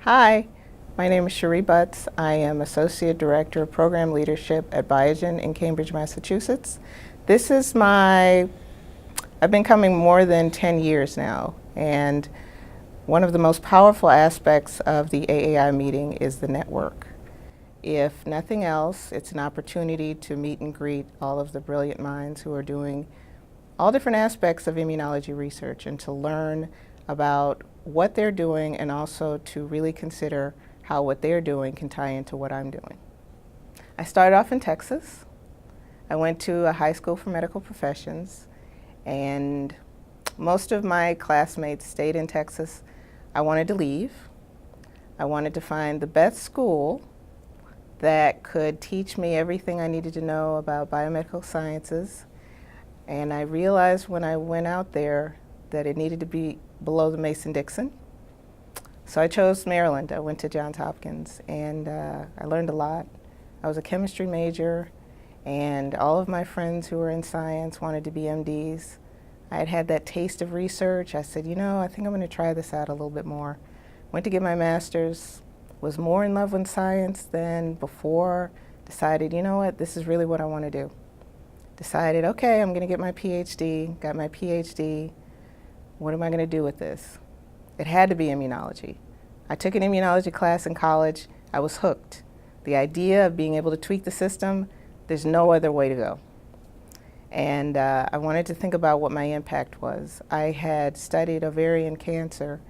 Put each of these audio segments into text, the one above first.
Hi, my name is Cherie Butts. I am Associate Director of Program Leadership at Biogen in Cambridge, Massachusetts. I've been coming more than 10 years now, and one of the most powerful aspects of the AAI meeting is the network. If nothing else, it's an opportunity to meet and greet all of the brilliant minds who are doing all different aspects of immunology research and to learn about what they're doing and also to really consider how what they're doing can tie into what I'm doing. I started off in Texas. I went to a high school for medical professions, and most of my classmates stayed in Texas. I wanted to leave. I wanted to find the best school that could teach me everything I needed to know about biomedical sciences. And I realized when I went out there that it needed to be below the Mason-Dixon. So I chose Maryland. I went to Johns Hopkins, and I learned a lot. I was a chemistry major, and all of my friends who were in science wanted to be MDs. I had had that taste of research. I said, I think I'm going to try this out a little bit more. Went to get my master's, was more in love with science than before, decided, this is really what I want to do. Decided, okay, I'm going to get my Ph.D., got my Ph.D. What am I going to do with this? It had to be immunology. I took an immunology class in college. I was hooked. The idea of being able to tweak the system, there's no other way to go. And I wanted to think about what my impact was. I had studied ovarian cancer,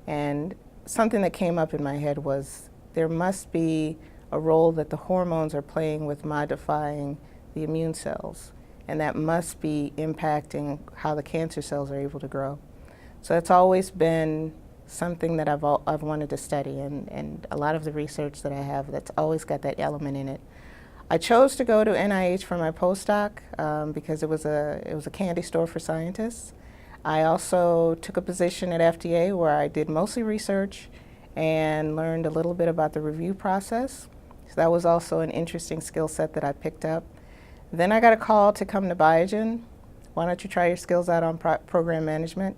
and something that came up in my head was there must be a role that the hormones are playing with modifying the immune cells, and that must be impacting how the cancer cells are able to grow. So that's always been something that I've wanted to study, and a lot of the research that I have that's always got that element in it. I chose to go to NIH for my postdoc because it was a candy store for scientists. I also took a position at FDA where I did mostly research and learned a little bit about the review process. So that was also an interesting skill set that I picked up. Then I got a call to come to Biogen. Why don't you try your skills out on program management?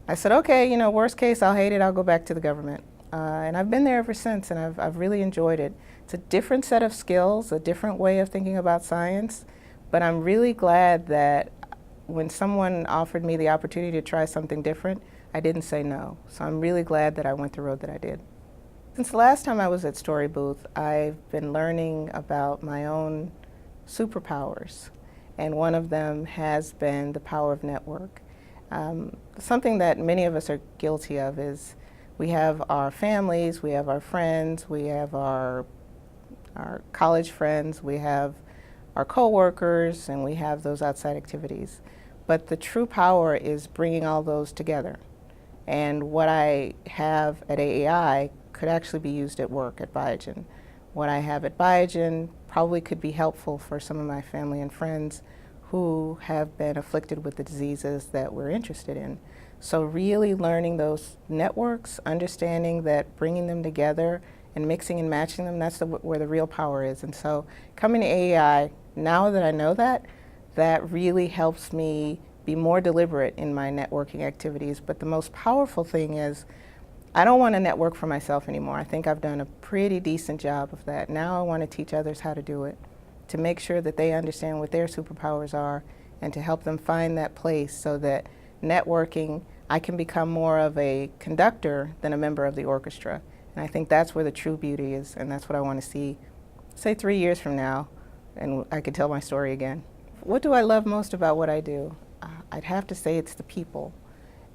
I said, okay, worst case, I'll hate it, I'll go back to the government. And I've been there ever since, and I've really enjoyed it. It's a different set of skills, a different way of thinking about science, but I'm really glad that when someone offered me the opportunity to try something different, I didn't say no. So I'm really glad that I went the road that I did. Since the last time I was at StoryBooth, I've been learning about my own superpowers, and one of them has been the power of network. Something that many of us are guilty of is we have our families, we have our friends, we have our college friends, we have our coworkers, and we have those outside activities. But the true power is bringing all those together. And what I have at AAI could actually be used at work at Biogen. What I have at Biogen probably could be helpful for some of my family and friends who have been afflicted with the diseases that we're interested in. So really learning those networks, understanding that bringing them together and mixing and matching them, that's where the real power is. And so coming to AAI, now that I know that, that really helps me be more deliberate in my networking activities. But the most powerful thing is I don't want to network for myself anymore. I think I've done a pretty decent job of that. Now I want to teach others how to do it, to make sure that they understand what their superpowers are and to help them find that place so that networking, I can become more of a conductor than a member of the orchestra. And I think that's where the true beauty is, and that's what I want to see, say 3 years from now, and I could tell my story again. What do I love most about what I do? I'd have to say it's the people.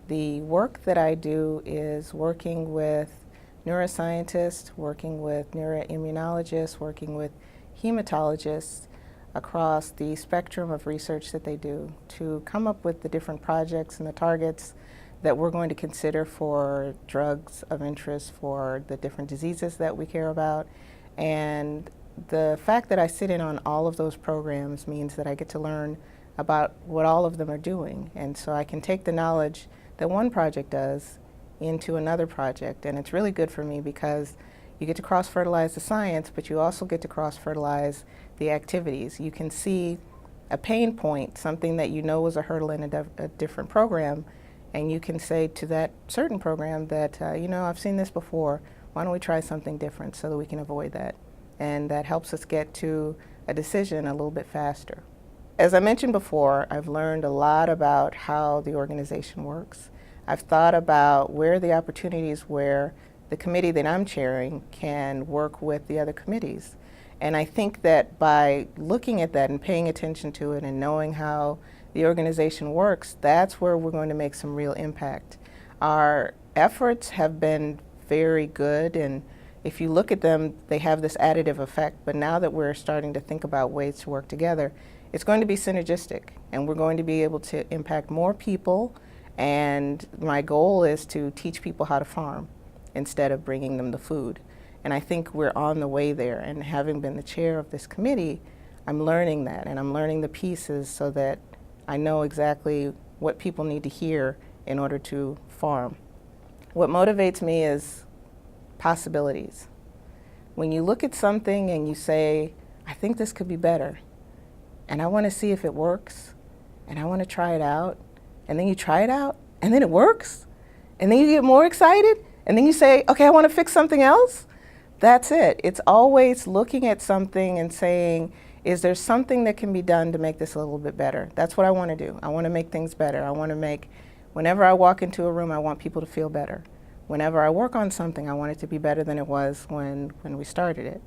The work that I do is working with neuroscientists, working with neuroimmunologists, working with hematologists across the spectrum of research that they do to come up with the different projects and the targets that we're going to consider for drugs of interest for the different diseases that we care about. And the fact that I sit in on all of those programs means that I get to learn about what all of them are doing. And so I can take the knowledge that one project does into another project. And it's really good for me because you get to cross-fertilize the science, but you also get to cross-fertilize the activities. You can see a pain point, something that you know was a hurdle in a different program, and you can say to that certain program that, I've seen this before. Why don't we try something different so that we can avoid that? And that helps us get to a decision a little bit faster. As I mentioned before, I've learned a lot about how the organization works. I've thought about where are the opportunities where the committee that I'm chairing can work with the other committees. And I think that by looking at that and paying attention to it and knowing how the organization works, that's where we're going to make some real impact. Our efforts have been very good, and if you look at them, they have this additive effect. But now that we're starting to think about ways to work together, it's going to be synergistic, and we're going to be able to impact more people. And my goal is to teach people how to farm instead of bringing them the food. And I think we're on the way there. And having been the chair of this committee, I'm learning that, and I'm learning the pieces so that I know exactly what people need to hear in order to farm. What motivates me is possibilities. When you look at something and you say, I think this could be better, and I want to see if it works, and I want to try it out, and then you try it out, and then it works, and then you get more excited, and then you say, okay, I want to fix something else. That's it. It's always looking at something and saying, is there something that can be done to make this a little bit better? That's what I want to do. I want to make things better. I want to make, whenever I walk into a room, I want people to feel better. Whenever I work on something, I want it to be better than it was when we started it.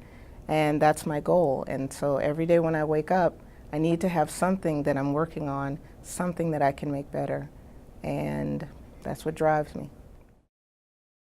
And that's my goal. And so every day when I wake up, I need to have something that I'm working on, something that I can make better. And that's what drives me.